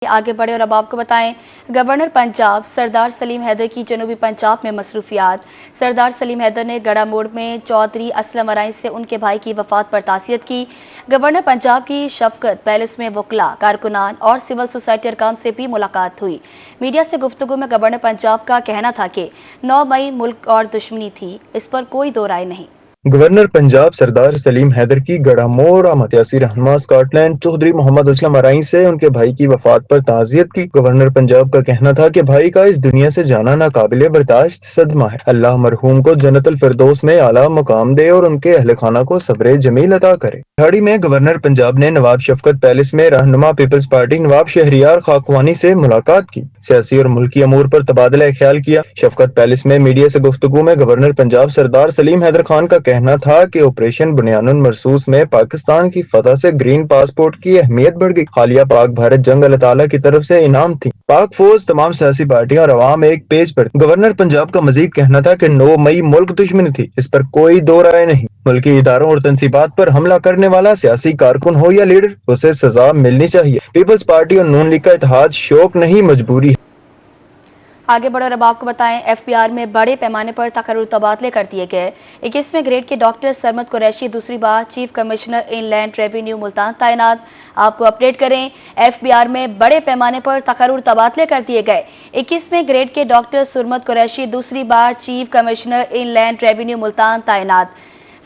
आगे बढ़े और अब आपको बताएं, गवर्नर पंजाब सरदार सलीम हैदर की जनूबी पंजाब में मसरूफियात। सरदार सलीम हैदर ने गड़ा मोड़ में चौधरी असलम अराई से उनके भाई की वफात पर तासियत की। गवर्नर पंजाब की शफकत पैलेस में वकला, कारकुनान और सिविल सोसाइटी अरकान से भी मुलाकात हुई। मीडिया से गुफ्तगू में गवर्नर पंजाब का कहना था कि 9 मई मुल्क और दुश्मनी थी, इस पर कोई दो राय नहीं। गवर्नर पंजाब सरदार सलीम हैदर की गड़ा मोड़ अमतियासी रहनुमा स्कॉटलैंड चौधरी मोहम्मद असलम अराई से उनके भाई की वफात पर ताज़ियत की। गवर्नर पंजाब का कहना था कि भाई का इस दुनिया से जाना नाकाबिले बर्दाश्त सदमा है। अल्लाह मरहूम को जन्नतुल फिरदौस में आला मुकाम दे और उनके अहल खाना को सब्र जमील अता करे। दिहाड़ी में गवर्नर पंजाब ने नवाब शफकत पैलेस में रहनुमा पीपल्स पार्टी नवाब शहरियार खाकवानी से मुलाकात की, सियासी और मुल्की अमूर पर तबादला ख्याल किया। शफकत पैलेस में मीडिया से गुफ्तगू में गवर्नर पंजाब सरदार सलीम हैदर खान का कहना था कि ऑपरेशन बुनियानुन मरसूस में पाकिस्तान की फतह से ग्रीन पासपोर्ट की अहमियत बढ़ गई। हालिया पाक भारत जंग अल्लाह ताला की तरफ से इनाम थी। पाक फौज, तमाम सियासी पार्टियां और अवाम एक पेज पर। गवर्नर पंजाब का मजीद कहना था कि 9 मई मुल्क दुश्मनी थी, इस पर कोई दो राय नहीं। मुल्की इदारों और तंसीबात पर हमला करने वाला सियासी कारकुन हो या लीडर, उसे सजा मिलनी चाहिए। पीपल्स पार्टी और नून लीग का इत्तेहाद शौक नहीं मजबूरी है। आगे बढ़े और अब आपको बताएं, एफबीआर में बड़े पैमाने पर तकर्रुर तबादले कर दिए गए। 21वें ग्रेड के डॉक्टर सरमद कुरैशी दूसरी बार chief commissioner inland revenue Multan तैनात। आपको अपडेट करें, एफबीआर में बड़े पैमाने पर तकर्रुर तबादले कर दिए गए। 21वें ग्रेड के डॉक्टर सरमद कुरैशी दूसरी बार chief commissioner inland revenue Multan तैनात।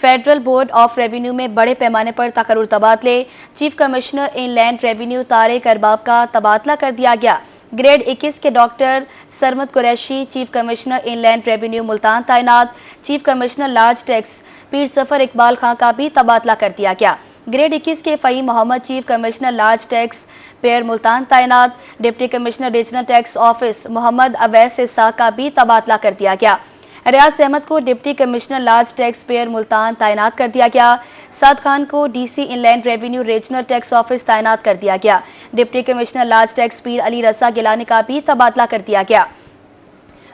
फेडरल बोर्ड ऑफ रेवेन्यू में बड़े पैमाने पर तकर्रुर तबादले। Chief commissioner inland revenue Tariq Arbab का तबादला कर दिया गया। ग्रेड 21 के doctor Sarmad Qureshi chief commissioner inland revenue Multan तैनात। चीफ कमिश्नर लार्ज टैक्स पीर सफर इकबाल खां का भी तबादला कर दिया गया। ग्रेड 21 के Fahim Mohammad chief commissioner large tax payer Multan तैनात। Deputy commissioner regional tax office Mohammad Awais Ishaq का भी तबादला कर दिया गया। रियाज अहमद को deputy commissioner large tax payer Multan तैनात कर दिया गया। साद खान को DC inland revenue regional tax office तैनात कर दिया गया। डिप्टी कमिश्नर लार्ज टैक्स पीर अली रजा गिलानी का भी तबादला कर दिया गया।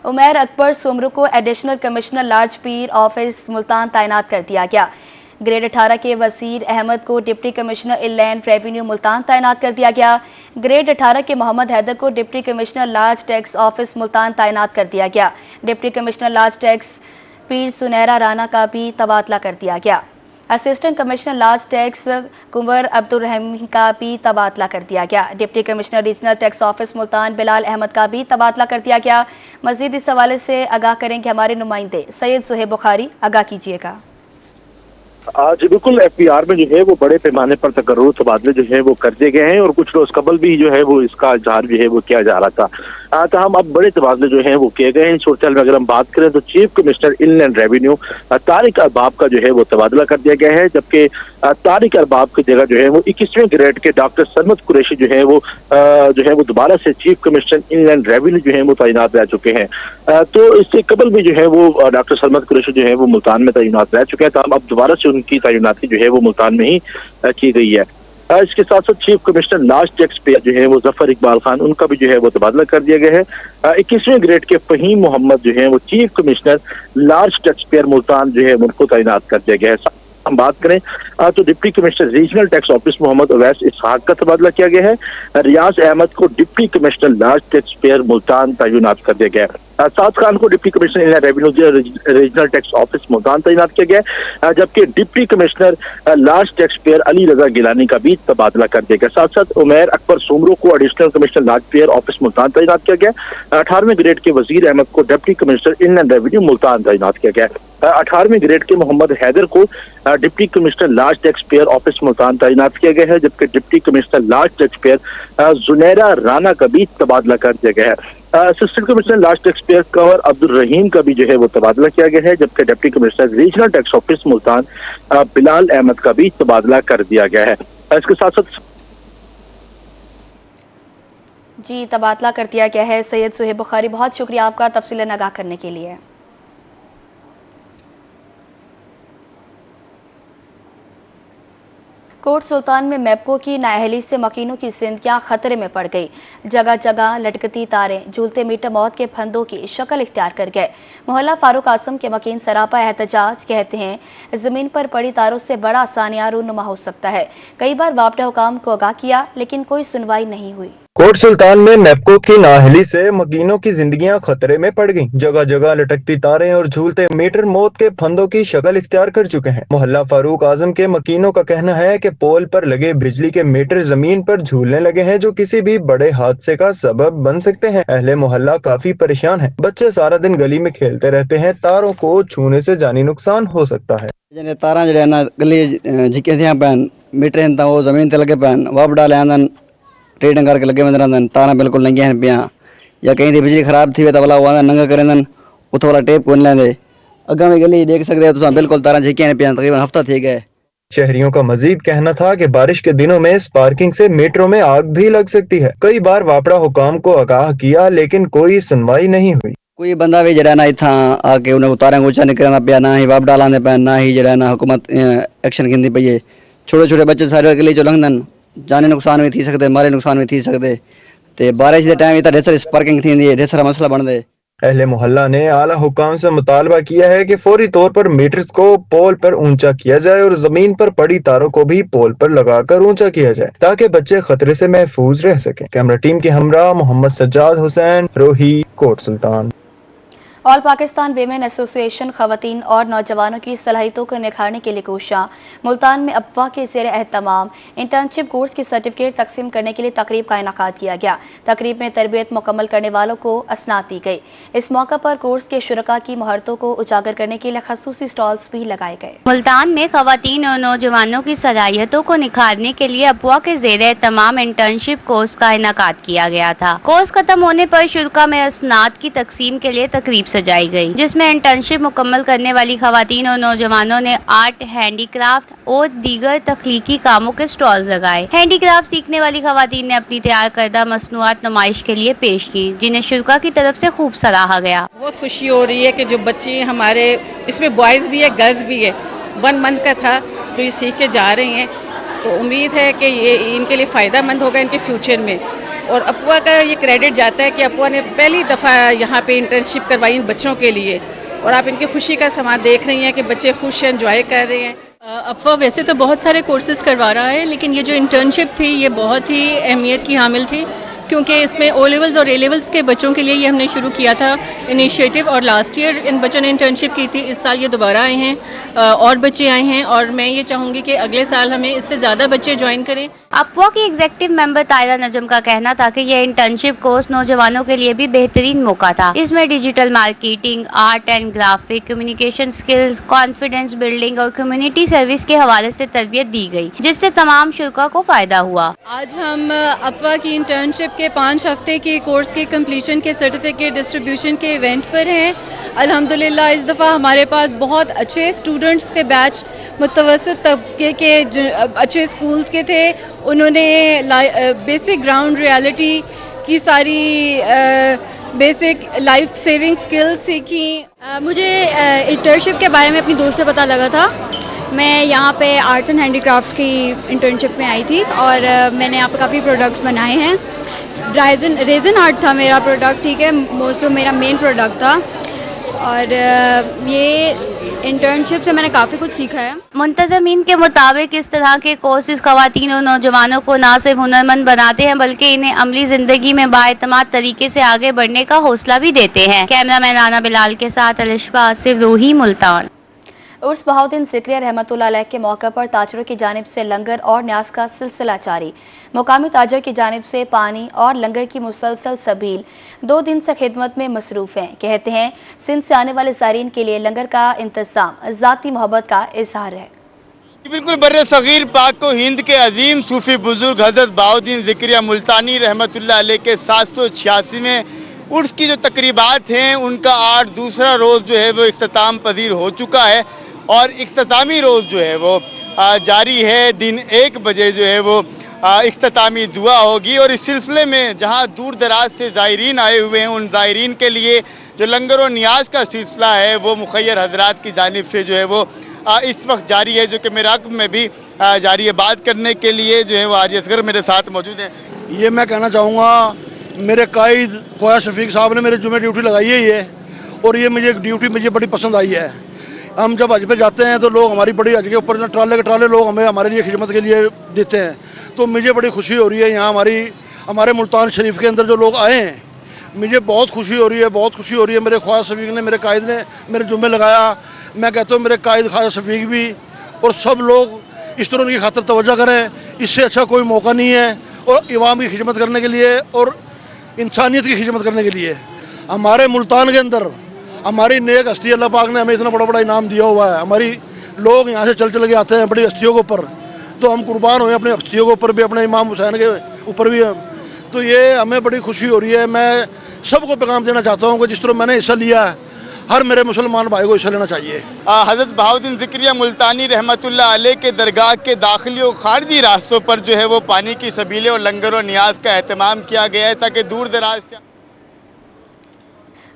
उमैर अकबर सुमरू को एडिशनल कमिश्नर लार्ज पीर ऑफिस मुल्तान तैनात कर दिया गया। ग्रेड 18 के वसीर अहमद को deputy commissioner inland revenue Multan तैनात कर दिया गया। ग्रेड 18 के मोहम्मद हैदर को deputy commissioner large tax office Multan तैनात कर दिया गया। डिप्टी कमिश्नर लार्ज टैक्स पीर सुनहरा राना का भी तबादला कर दिया गया। Assistant commissioner large tax Kunwar Abdul Rahm का भी तबादला कर दिया गया। Deputy commissioner regional tax office Multan Bilal Ahmed का भी तबादला कर दिया गया। मजीद इस हवाले से आगाह करेंगे हमारे नुमाइंदे सैयद सुहेब बुखारी। आगाह कीजिएगा। जी बिल्कुल, एफबीआर में जो है वो बड़े पैमाने पर तकर्रुर तबादले जो है वो कर दिए गए हैं और कुछ रोज कबल भी जो है वो इसका इजहार जो है वो किया जा रहा था। हम अब बड़े तबादले जो है वो किए गए हैं। सूरत में अगर हम बात करें तो chief commissioner inland revenue Tariq Arbab का जो है वो तबादला कर दिया गया है, जबकि तारिक अरबाब की जगह जो है वो 21वें ग्रेड के डॉक्टर सरमद कुरैशी जो है वो दोबारा से चीफ कमिश्नर इनलैंड रेवेन्यू जो है वो तैनात रह चुके हैं। तो इससे कबल भी जो है वो डॉक्टर सरमद कुरैशी जो है वो मुल्तान में तैनात रह चुके हैं। तो अब दोबारा से उनकी तैनाती जो है वो मुल्तान में ही की गई है। इसके साथ साथ chief commissioner large tax pair जो है वो जफर इकबाल खान, उनका भी जो है वो तबादला कर दिया गया है। 21वें ग्रेड के फहीम मोहम्मद जो है वो chief commissioner large tax payer Multan जो है उनको तैनात कर दिया गया है। हम बात करें तो deputy commissioner regional tax office Mohammad Awais Ishaq का तबादला किया गया है। रियाज अहमद को deputy commissioner large tax payer Multan तैनात कर दिया गया है। साद खान को deputy commissioner inland revenue regional tax office Multan तैनात किया गया है, जबकि deputy commissioner large tax payer Ali Raza Gilani का भी तबादला कर दिया गया। साथ साथ उमैर अकबर सुमरू को additional commissioner large payer office Multan तैनात किया गया। 18वें ग्रेड के वजीर अहमद को deputy commissioner inland revenue Multan तैनात किया गया। 18वें ग्रेड के मोहम्मद हैदर को deputy commissioner large tax payer office Multan तैनात किया गया है, जबकि deputy commissioner large tax payer Junaira Rana का भी तबादला कर दिया गया है। Assistant commissioner large tax payer Kanwar Abdul Rahim का भी जो है वो तबादला किया गया है, जबकि deputy commissioner regional tax office Multan Bilal Ahmed का भी तबादला कर दिया गया है। इसके साथ साथ जी तबादला कर दिया गया है। सैयद सुहेब बुखारी, बहुत शुक्रिया आपका तफसीलन आगाह करने के लिए। कोट सुल्तान में मैप्को की नाअहली से मकीनों की जिंदगियां खतरे में पड़ गई। जगह जगह लटकती तारें झूलते मीटर मौत के फंदों की शक्ल इख्तियार कर गए। मोहल्ला फारूक आसम के मकीन सरापा एहतजाज कहते हैं, जमीन पर पड़ी तारों से बड़ा सानिया रूनुमा हो सकता है। कई बार वापडा हुकाम को आगाह किया, लेकिन कोई सुनवाई नहीं हुई। कोट सुल्तान में नेपको की नाअहली से मकीनों की जिंदगियां खतरे में पड़ गईं। जगह जगह लटकती तारें और झूलते मीटर मौत के फंदों की शक्ल इख्तियार कर चुके हैं। मोहल्ला फारूक आजम के मकीनों का कहना है कि पोल पर लगे बिजली के मीटर जमीन पर झूलने लगे हैं, जो किसी भी बड़े हादसे का सबब बन सकते हैं। अहले मोहल्ला काफी परेशान है। बच्चे सारा दिन गली में खेलते रहते हैं। तारों को छूने से जानी नुकसान हो सकता है। ਜਿਹਨੇ ਤਾਰਾਂ ਜਿਹੜੇ ਨਾ ਗਲੀ ਝਿੱਕੇ ਦੀਆਂ ਪੈਣ ਮੀਟਰ ਹਨ ਤਾਂ ਉਹ ਜ਼ਮੀਨ ਤੇ ਲੱਗੇ ਪੈਣ ਵਬੜਾ ਲੈਂਦਨ ਟ੍ਰੇਡਿੰਗ ਕਰਕੇ ਲੱਗੇ ਬੰਦੇ ਰਹਿੰਦੇ ਤਾਰਾਂ ਬਿਲਕੁਲ ਨੰਗੀਆਂ ਹਨ ਪਿਆ ਜਾਂ ਕहीं ਦੀ ਬਿਜਲੀ ਖਰਾਬ ਥੀ ਵੇ ਤਾਂ ਵਾਲਾ ਉਹ ਨੰਗਾ ਕਰੇਂਦਨ ਉਥੋਂ ਵਾਲਾ ਟੇਪ ਕੋਨ ਲੈਂਦੇ ਅੱਗਾ ਵੀ ਗਲੀ ਦੇਖ ਸਕਦੇ ਹੋ ਤੁਸੀਂ ਬਿਲकुल ਤਾਰਾਂ ਝਿੱਕੀਆਂ ਪਿਆ ਤਕਰੀਬਨ ਹਫਤਾ थी गए। शहरियों का मजीद कहना था कि बारिश के दिनों में स्पार्किंग से मीटरों में आग भी लग सकती है। कई बार वापड़ा हुकाम को आगाह किया लेकिन कोई सुनवाई नहीं हुई। कोई बंदा भी जरा ना इतना आके उन्हें उतारें ऊंचा निकलना पिया ना ही वापड़ा लाने पे ना ही जरा ना हुकूमत एक्शन गिनती पई है। छोटे छोटे बच्चे सारे गली चो लंघदन जाने नुकसान भी थी सकते मारे नुकसान भी थी सकते ते बारिश के टाइम इतना ढेर सारी स्पार्किंग थी ढेर सारा मसला बनते। अहले मोहल्ला ने आला हुकाम से मुतालबा किया है कि फौरी तौर पर मीटर्स को पोल पर ऊंचा किया जाए और जमीन पर पड़ी तारों को भी पोल पर लगाकर ऊंचा किया जाए ताकि बच्चे खतरे से महफूज रह सकें। कैमरा टीम के हमरा मोहम्मद सज्जाद हुसैन, रोही, कोट सुल्तान। ऑल पाकिस्तान वेमेन एसोसिएशन खवातीन और नौजवानों की सलाहियतों को निखारने के लिए कोशिशां। मुल्तान में अफवाह के ज़ेर एहतमाम इंटर्नशिप कोर्स की सर्टिफिकेट तकसीम करने के लिए तकरीब का इनेकाद किया गया। तकरीब में तरबियत मुकम्मल करने वालों को असनाद दी गई। इस मौका पर कोर्स के शुरका की महारतों को उजागर करने के लिए खसूसी स्टॉल्स भी लगाए गए। मुल्तान में खवातीन और नौजवानों की सलाहियतों को निखारने के लिए अफवाह के ज़ेर एहतमाम इंटर्नशिप कोर्स का इनेकाद किया गया था। कोर्स खत्म होने पर शुरका में असनाद की तकसीम के लिए तकरीब सजाई गई, जिसमें इंटर्नशिप मुकम्मल करने वाली खवातीन और नौजवानों ने आर्ट, हैंडीक्राफ्ट और दीगर तख्लीकी कामों के स्टॉल्स लगाए। हैंडीक्राफ्ट सीखने वाली खवातीन ने अपनी तैयार करदा मसनूआत नुमाइश के लिए पेश की, जिन्हें शुरका की तरफ से खूब सराहा गया। बहुत खुशी हो रही है कि जो बच्चे हमारे इसमें बॉयज़ भी है गर्ल्स भी है 1 मंथ का था तो ये सीख के जा रहे हैं, तो उम्मीद है कि ये इनके लिए फ़ायदा मंद होगा इनके फ्यूचर में। और अपुआ का ये क्रेडिट जाता है कि अपुआ ने पहली दफ़ा यहाँ पे इंटर्नशिप करवाई इन बच्चों के लिए और आप इनकी खुशी का समा देख रही हैं कि बच्चे खुश एंजॉय कर रहे हैं। अफवाह वैसे तो बहुत सारे कोर्सेज करवा रहा है, लेकिन ये जो इंटर्नशिप थी ये बहुत ही अहमियत की हामिल थी, क्योंकि इसमें ओ लेवल्स और ए लेवल्स के बच्चों के लिए ये हमने शुरू किया था इनिशिएटिव, और लास्ट ईयर इन बच्चों ने इंटर्नशिप की थी। इस साल ये दोबारा आए हैं और बच्चे आए हैं, और मैं ये चाहूँगी कि अगले साल हमें इससे ज़्यादा बच्चे ज्वाइन करें। अफवाह की एग्जीक्यूटिव मेंबर तायरा नजम का कहना था कि यह इंटर्नशिप कोर्स नौजवानों के लिए भी बेहतरीन मौका था। इसमें digital marketing, art and graphic, communication skills, confidence building और कम्युनिटी सर्विस के हवाले से तरबियत दी गई, जिससे तमाम शुरका को फायदा हुआ। आज हम अफवाह की इंटर्नशिप के 5 हफ्ते के कोर्स के कंप्लीशन के सर्टिफिकेट डिस्ट्रीब्यूशन के इवेंट पर हैं। अल्हम्दुलिल्लाह इस दफ़ा हमारे पास बहुत अच्छे स्टूडेंट्स के बैच मुतवसत तबके के अच्छे स्कूल्स के थे। उन्होंने बेसिक ग्राउंड रियलिटी की सारी बेसिक लाइफ सेविंग स्किल्स सीखी। मुझे इंटर्नशिप के बारे में अपनी दोस्त से पता लगा था। मैं यहाँ पे आर्ट एंड हैंडीक्राफ्ट की इंटर्नशिप में आई थी और मैंने यहाँ पे काफ़ी प्रोडक्ट्स बनाए हैं। रेजन आर्ट था मेरा प्रोडक्ट, ठीक है, मोस्ट ऑफ मेरा मेन प्रोडक्ट था, और ये इंटर्नशिप से मैंने काफ़ी कुछ सीखा है। मुंतज़मीन के मुताबिक इस तरह के कोर्सेज खवातीन और नौजवानों को न सिर्फ हुनरमंद बनाते हैं बल्कि इन्हें अमली जिंदगी में बाएतमाद तरीके से आगे बढ़ने का हौसला भी देते हैं। कैमरामैन राना बिलाल के साथ अलिशबा आसिफ, रूही, मुल्तान। उर्स बहाउद्दीन ज़िक्रिया रहमतुल्लाह अलैह के मौके पर ताजरों की जानिब से लंगर और न्याज का सिलसिला जारी। मुकामी ताजर की जानिब से पानी और लंगर की मुसलसल सबील 2 दिन से खिदमत में मसरूफ हैं। कहते हैं सिंध से आने वाले ज़ायरीन के लिए लंगर का इंतजाम ज़ाती मोहब्बत का इजहार है। बिल्कुल बर्रे सगीर पाक को हिंद के अजीम सूफी बुजुर्ग हजरत बहाउद्दीन ज़िक्रिया मुल्तानी रहमतुल्लाह अलैह के 786वें उर्स की जो तकरीबात हैं उनका आज दूसरा रोज़ जो है वो इख्तिताम पजीर हो चुका है और इख्तितामी रोज़ जो है वो जारी है। दिन 1 बजे जो है वो इख्तितामी दुआ होगी और इस सिलसिले में जहां दूर दराज से ज़ायरीन आए हुए हैं उन ज़ायरीन के लिए जो लंगर और नियाज का सिलसिला है वो मुखय्यर हजरात की जानिब से जो है वो इस वक्त जारी है, जो कि मेराक में भी जारी है। बात करने के लिए जो है वो आज असगर मेरे साथ मौजूद हैं। ये मैं कहना चाहूँगा, मेरे कायद ख्वाजा शफीक साहब ने मेरे जुम्मे ड्यूटी लगाई है ये, और ये मुझे बड़ी पसंद आई है। हम जब हज पे जाते हैं तो लोग हमारी बड़ी हज के ऊपर ट्राले के ट्राले लोग हमें हमारे लिए खिदमत के लिए देते हैं, तो मुझे बड़ी खुशी हो रही है। यहाँ हमारी हमारे मुल्तान शरीफ के अंदर जो लोग आए हैं, मुझे बहुत खुशी हो रही है, बहुत खुशी हो रही है। मेरे ख्वाजा शफीक ने, मेरे कायद ने मेरे जुम्मे लगाया। मैं कहता हूँ मेरे कायद ख्वाजा शफीक भी और सब लोग इस तरह उनकी खातिर तवज्जो करें। इससे अच्छा कोई मौका नहीं है और इवाम की खिदमत करने के लिए और इंसानियत की खिदमत करने के लिए। हमारे मुल्तान के अंदर हमारी नेक हस्ती, अल्लाह पाक ने हमें इतना बड़ा बड़ा इनाम दिया हुआ है। हमारी लोग यहाँ से चल के आते हैं बड़ी हस्तियों के ऊपर, तो हम कुर्बान हुए अपनी हस्तियों के ऊपर भी, अपने इमाम हुसैन के ऊपर भी। तो ये हमें बड़ी खुशी हो रही है। मैं सबको पैगाम देना चाहता हूँ कि जिस तरह मैंने हिस्सा लिया है, हर मेरे मुसलमान भाई को हिस्सा लेना चाहिए। हजरत बहाउद्दीन ज़िक्रिया मुल्तानी रहमतुल्लाह अलैह के दरगाह के दाखिली और खारजी रास्तों पर जो है वो पानी की सबीलें और लंगर और नियाज का एहतमाम किया गया है ताकि दूर दराज से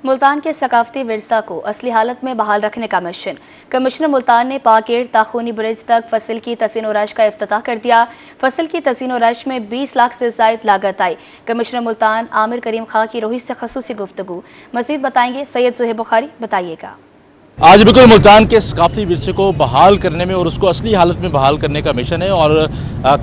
मुल्तान के सकाफती विरसा को असली हालत में बहाल रखने का मिशन। कमिश्नर मुल्तान ने पाकेर ताखूनी ब्रिज तक फसल की तसीन और रश का इफ्तिताह कर दिया। फसल की तसीन और रश में 20 लाख से ज्यादा लागत आई। कमिश्नर मुल्तान आमिर करीम खां की रोहित से खसूसी गुफ्तगू। मजीद बताएंगे सैयद सुहेब बुखारी, बताइएगा। आज बिल्कुल मुल्तान के सकाफती विरसे को बहाल करने में और उसको असली हालत में बहाल करने का मिशन है और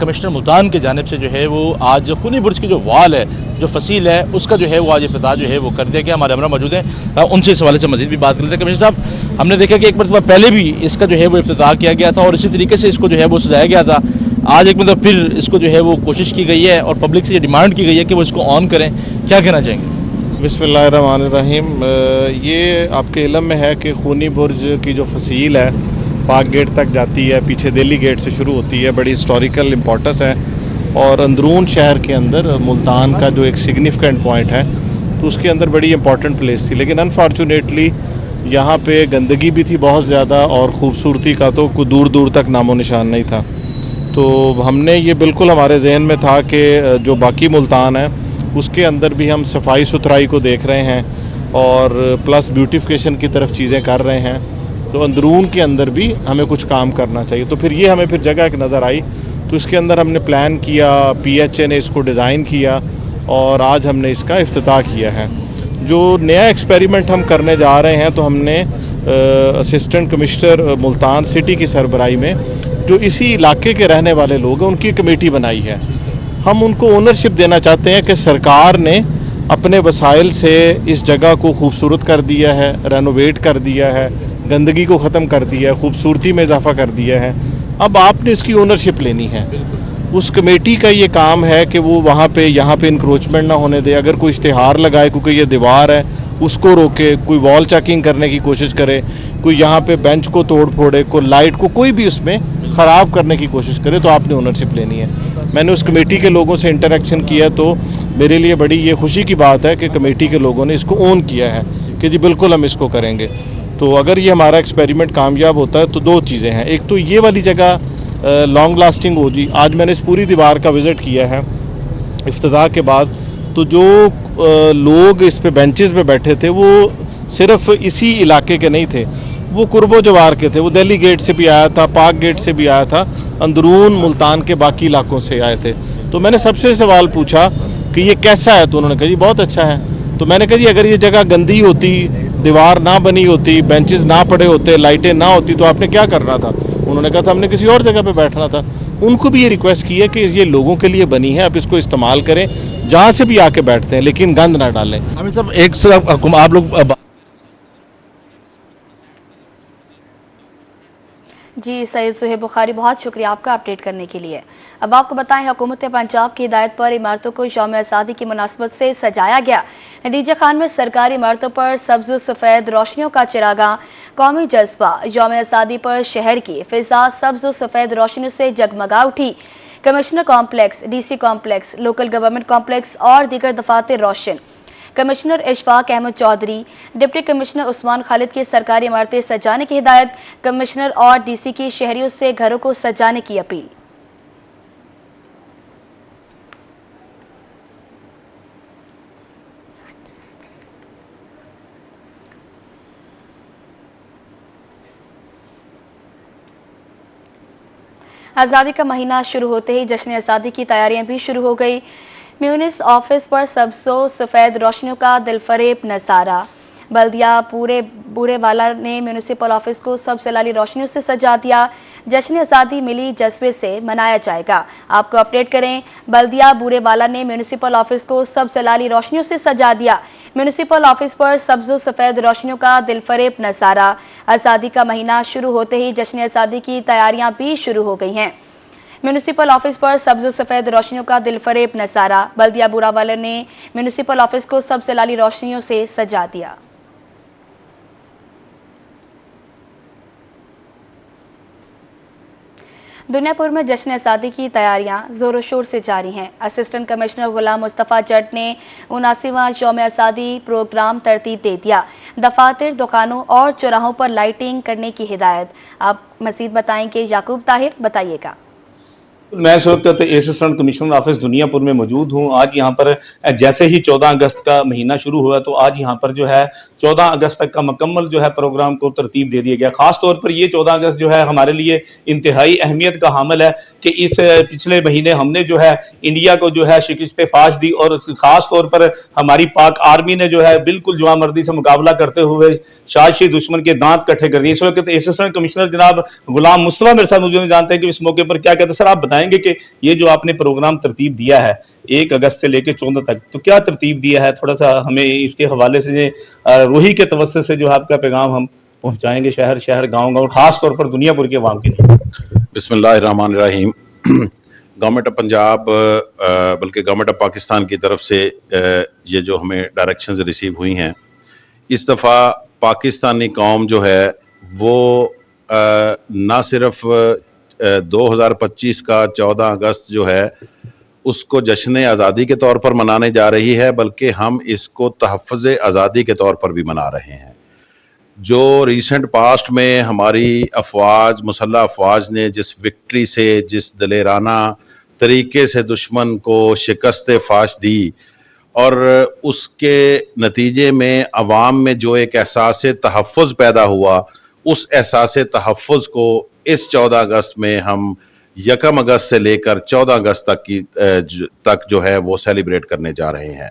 कमिश्नर मुल्तान की जानिब से जो है वो आज खूनी बुर्ज की जो वाल है, जो फसील है, उसका जो है वो आज इफ्तिताह जो है वो कर दिया गया। हमारे हमरा मौजूद हैं, उनसे इस हवाले से मजीद भी बात कर लेते हैं। कमिश्नर साहब, हमने देखा कि एक मरतबा पहले भी इसका जो है वो इफ्तिताह किया गया था और इसी तरीके से इसको जो है वो सजाया गया था। आज एक मतलब फिर इसको जो है वो कोशिश की गई है और पब्लिक से ये डिमांड की गई है कि वो इसको ऑन करें। क्या कहना चाहेंगे? बिस्मिल्लाहिर्रहमानिर्रहीम। ये आपके इल्म में है कि खूनी बुर्ज की जो फसील है पाक गेट तक जाती है, पीछे दिल्ली गेट से शुरू होती है, बड़ी हिस्टोरिकल इम्पोर्टेंस है और अंदरून शहर के अंदर मुल्तान का जो एक सिग्निफिकेंट पॉइंट है तो उसके अंदर बड़ी इंपॉर्टेंट प्लेस थी। लेकिन अनफॉर्चुनेटली यहाँ पे गंदगी भी थी बहुत ज़्यादा और ख़ूबसूरती का तो कोई दूर दूर तक नामो निशान नहीं था। तो हमने ये बिल्कुल हमारे जहन में था कि जो बाकी मुल्तान है उसके अंदर भी हम सफाई सुथराई को देख रहे हैं और प्लस ब्यूटिफिकेशन की तरफ चीज़ें कर रहे हैं, तो अंदरून के अंदर भी हमें कुछ काम करना चाहिए। तो फिर ये हमें फिर जगह एक नज़र आई तो इसके अंदर हमने प्लान किया, PHA ने इसको डिज़ाइन किया और आज हमने इसका इफ्तिताह किया है। जो नया एक्सपेरिमेंट हम करने जा रहे हैं तो हमने असिस्टेंट कमिश्नर मुल्तान सिटी की सरबराही में जो इसी इलाके के रहने वाले लोग हैं उनकी कमेटी बनाई है। हम उनको ओनरशिप देना चाहते हैं कि सरकार ने अपने वसाइल से इस जगह को खूबसूरत कर दिया है, रेनोवेट कर दिया है, गंदगी को ख़त्म कर दिया है, खूबसूरती में इजाफा कर दिया है। अब आपने इसकी ओनरशिप लेनी है। उस कमेटी का ये काम है कि वो वहाँ पे यहाँ पे इंक्रोचमेंट ना होने दे। अगर कोई इश्तिहार लगाए क्योंकि ये दीवार है उसको रोके, कोई वॉल चेकिंग करने की कोशिश करे, कोई यहाँ पे बेंच को तोड़ फोड़े, कोई लाइट को कोई भी उसमें ख़राब करने की कोशिश करे तो आपने ओनरशिप लेनी है। मैंने उस कमेटी के लोगों से इंटरेक्शन किया तो मेरे लिए बड़ी ये खुशी की बात है कि कमेटी के लोगों ने इसको ओन किया है कि जी बिल्कुल हम इसको करेंगे। तो अगर ये हमारा एक्सपेरिमेंट कामयाब होता है तो दो चीज़ें हैं, एक तो ये वाली जगह लॉन्ग लास्टिंग होगी। आज मैंने इस पूरी दीवार का विज़िट किया है इफ्तिताह के बाद, तो जो लोग इस पे बेंचेस पे बैठे थे वो सिर्फ इसी इलाके के नहीं थे, वो कुर्बो जवार के थे। वो दिल्ली गेट से भी आया था, पाक गेट से भी आया था, अंदरून मुल्तान के बाकी इलाकों से आए थे। तो मैंने सबसे सवाल पूछा कि ये कैसा है, तो उन्होंने कहा जी बहुत अच्छा है। तो मैंने कहा जी अगर ये जगह गंदी होती, दीवार ना बनी होती, बेंचेस ना पड़े होते, लाइटें ना होती तो आपने क्या करना था? उन्होंने कहा था हमने किसी और जगह पे बैठना था। उनको भी ये रिक्वेस्ट की है कि ये लोगों के लिए बनी है, आप इसको इस्तेमाल करें, जहाँ से भी आके बैठते हैं, लेकिन गंद ना डालें। हमें सब एक आप लोग जी सैयद सुहेब बुखारी, बहुत शुक्रिया आपका अपडेट करने के लिए। अब आपको बताएं, हुकूमत पंजाब की हिदायत पर इमारतों को यौम आज़ादी की मुनासबत से सजाया गया। डीजे खान में सरकारी इमारतों पर सब्ज सफ़ेद रोशनियों का चिरागा, कौमी जज्बा। यौम आज़ादी पर शहर की फिजा सब्ज सफ़ेद रोशनियों से जगमगा उठी। Commissioner complex, DC complex, local government complex और दीगर दफातर रोशन। Commissioner Ishfaq Ahmed Chaudhry, deputy commissioner Usman Khalid की सरकारी इमारतें सजाने की हिदायत। कमिश्नर और DC की शहरियों से घरों को सजाने की अपील। आज़ादी का महीना शुरू होते ही जश्न आज़ादी की तैयारियां भी शुरू हो गई। म्यूनिस ऑफिस पर सब्ज़ो सफ़ेद रोशनियों का दिलफरेब नज़ारा। बल्दिया बूरे वाला ने म्यूनिसिपल ऑफिस को सब सलाली रोशनियों से सजा दिया। जश्न आज़ादी मिली जज्बे से मनाया जाएगा। आपको अपडेट करें, बल्दिया बूरेवाला ने म्यूनिसिपल ऑफिस को सबसे लाली रोशनियों से सजा दिया। म्यूनिसिपल ऑफिस पर सब्ज सफेद रोशनियों का दिलफरेब नजारा। आज़ादी का महीना शुरू होते ही जश्न आज़ादी की तैयारियां भी शुरू हो गई हैं। म्यूनिसिपल ऑफिस पर सब्ज सफेद रोशनियों का दिलफरेब नजारा। बल्दिया बूरेवाला ने म्यूनिसिपल ऑफिस को सबसे लाली रोशनियों से सजा दिया। दुनियापुर में जश्न आज़ादी की तैयारियां जोरों शोर से जारी हैं। असिस्टेंट कमिश्नर गुलाम मुस्तफा जट ने 79वां यौम आज़ादी प्रोग्राम तरतीब दे दिया। दफातर, दुकानों और चौराहों पर लाइटिंग करने की हिदायत। आप मजीद बताएंगे याकूब ताहिर, बताइएगा। मैं इस वक्त असिस्टेंट कमिश्नर ऑफिस दुनियापुर में मौजूद हूं। आज यहां पर जैसे ही 14 अगस्त का महीना शुरू हुआ तो आज यहां पर जो है 14 अगस्त तक का मुकम्मल जो है प्रोग्राम को तरतीब दे दिया गया। खास तौर पर ये 14 अगस्त जो है हमारे लिए इंतहाई अहमियत का हामिल है कि इस पिछले महीने हमने जो है इंडिया को जो है शिकस्त फाश दी और खास तौर पर हमारी पाक आर्मी ने जो है बिल्कुल जवामर्दी से मुकाबला करते हुए शाशी दुश्मन के दांत कट्ठे कर दिए। इस वक्त असिस्टेंट कमिश्नर जनाब गुलाम मुस्तफा मेरे साथ मौजूद जानते हैं कि इस मौके पर क्या कहते हैं। सर, आप बताएंगे कि ये जो आपने प्रोग्राम तरतीब दिया है 1 अगस्त से लेकर 14 तक, तो क्या तरतीब दिया है, थोड़ा सा हमें इसके हवाले से रूही के तवज्जुह से जो आपका पैगाम हम पहुंचाएंगे शहर शहर गांव गांव, खास तौर पर दुनियापुर के अवाम के लिए। बिस्मिल्लाहिर्रहमानिर्रहीम। गवर्नमेंट ऑफ पंजाब बल्कि गवर्नमेंट ऑफ पाकिस्तान की तरफ से ये जो हमें डायरेक्शंस रिसीव हुई हैं, इस दफ़ा पाकिस्तानी कौम जो है वो ना सिर्फ 2025 का 14 अगस्त जो है उसको जश्न आज़ादी के तौर पर मनाने जा रही है, बल्कि हम इसको तहफ़्फ़ुज़ आज़ादी के तौर पर भी मना रहे हैं। जो रिसेंट पास्ट में हमारी अफवाज, मुसल्लह अफवाज ने जिस विक्ट्री से, जिस दलेराना तरीके से दुश्मन को शिकस्त फाश दी और उसके नतीजे में अवाम में जो एक एहसास तहफ़्फ़ुज़ पैदा हुआ, उस एहसास तहफ़्फ़ुज़ को इस 14 अगस्त में हम 1 अगस्त से लेकर 14 अगस्त तक जो है वो सेलिब्रेट करने जा रहे हैं।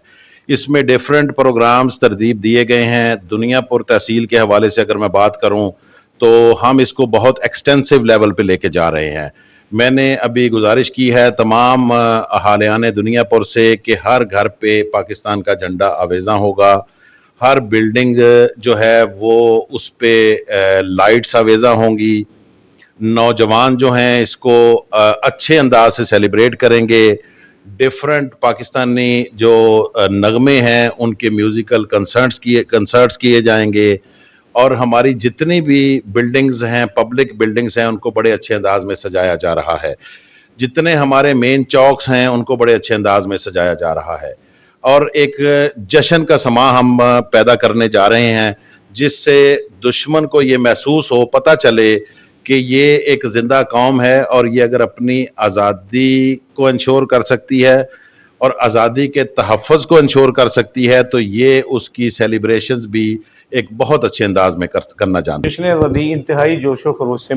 इसमें डिफरेंट प्रोग्राम्स तरतीब दिए गए हैं। दुनियापुर तहसील के हवाले से अगर मैं बात करूं तो हम इसको बहुत एक्सटेंसिव लेवल पे लेके जा रहे हैं। मैंने अभी गुजारिश की है तमाम अहालियान दुनियापुर से कि हर घर पे पाकिस्तान का झंडा आवेज़ा होगा, हर बिल्डिंग जो है वो उस पे लाइट्स आवेज़ा होंगी। नौजवान जो हैं इसको अच्छे अंदाज से सेलिब्रेट करेंगे। डिफरेंट पाकिस्तानी जो नगमे हैं उनके म्यूज़िकल कंसर्ट्स किए जाएंगे और हमारी जितनी भी बिल्डिंग्स हैं, पब्लिक बिल्डिंग्स हैं, उनको बड़े अच्छे अंदाज में सजाया जा रहा है। जितने हमारे मेन चौक्स हैं उनको बड़े अच्छे अंदाज में सजाया जा रहा है और एक जश्न का समा हम पैदा करने जा रहे हैं, जिससे दुश्मन को ये महसूस हो, पता चले कि ये एक जिंदा कौम है और ये अगर अपनी आज़ादी को इंश्योर कर सकती है और आज़ादी के तहफ़्फ़ुज़ को इंश्योर कर सकती है तो ये उसकी सेलिब्रेशंस भी एक बहुत अच्छे अंदाज में करना जानती है। जश्न आज़ादी इंतहाई जोशो खरोश से